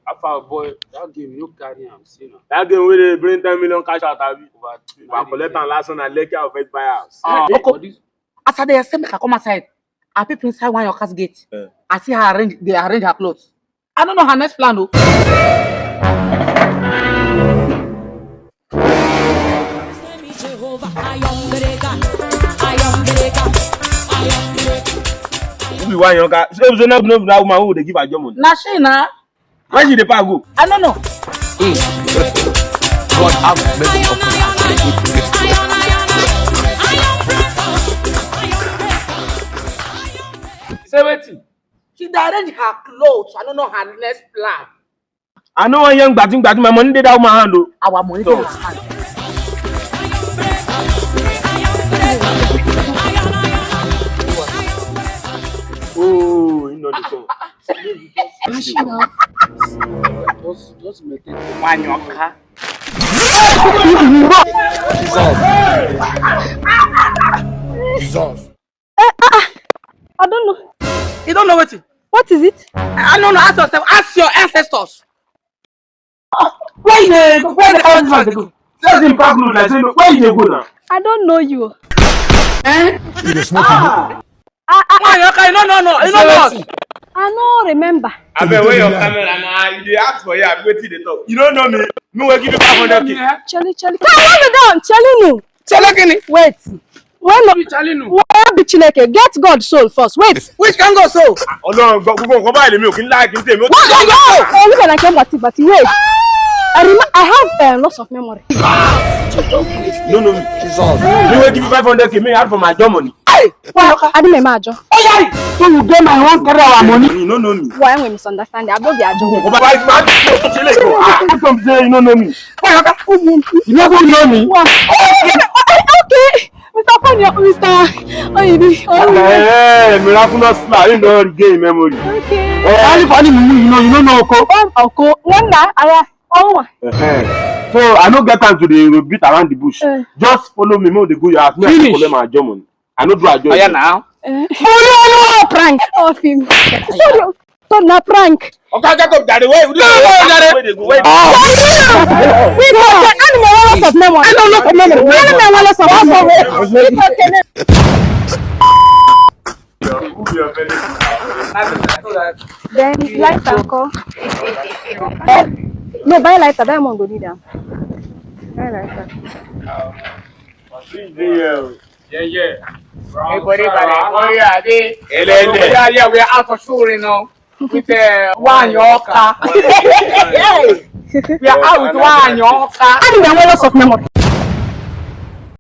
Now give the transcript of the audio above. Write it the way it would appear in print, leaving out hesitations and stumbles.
Alpha boy, that game you carry him, see now. That game where they bring 10 million cash out of it. But collect and last one and let you first buy house. After they say make I come outside, I people inside one your car's gate. I see her they arrange her clothes. I don't know her next plan though. Nwanyiawka, so no that woman who they give her job money. Na she na. Where she dey pack go? I don't know. God have mercy upon us. Say wetin? She dey arrange her clothes. I don't know her next plan. I know one young batting my money dey that woman hand though. Our money dey her hand. Oh, you know the song. Just make it. Nwanyiawka. Jesus. I don't know. You don't know what it? What is it? I don't know. Ask yourself. Ask your ancestors. Where the husband go? Just in pack no like say where you dey go now? I don't know you. You dey smoke you. Nwanyiawka, you know what? I don't remember. I bet where your camera now? You dey ask for here. I wait till they talk. You don't know me. Me will give you 500k. Charlie. Come on, me down. Charlie, Chelekini. wait. Why not? Chalinu. Why be Chineke? Get God's soul first. Wait. Which can go so? Ọlọ́run go buy the milk. In like in tell me. What go? Oh, look at that but wait. I have lots of memory. No. Jesus. You will give me 500k. Me out for my job money. Hey, Well, I didn't remember. oh yeah. So you get my one carry our money. You don't know me. Why am I misunderstanding? I don't be a joke. Go buy my I come say you don't know me. You never know me. Okay. Mr. Funny, Mr. Oyibi. Hey, miraculous flower. You know the game memory. Okay. Only funny you don't know Oko. Oko. One day, So I no get time to the beat around the bush. Just follow me. More they go your house. Me I collect my job money. I no do a job. Oh yeah now. Oh, prank of him. Sorry. So na prank. Okay, get up that way. Where they go? Wait. We got the animal lots of memory. I don't know the memory. Animal lots of memory. Then lighter call. No, buy lighter. Diamond go need them. Buy lighter. Yeah. Everybody, yeah, we are out for sure, you know. With Nwanyiawka. We are out with Nwanyiawka. Animal lots of memory.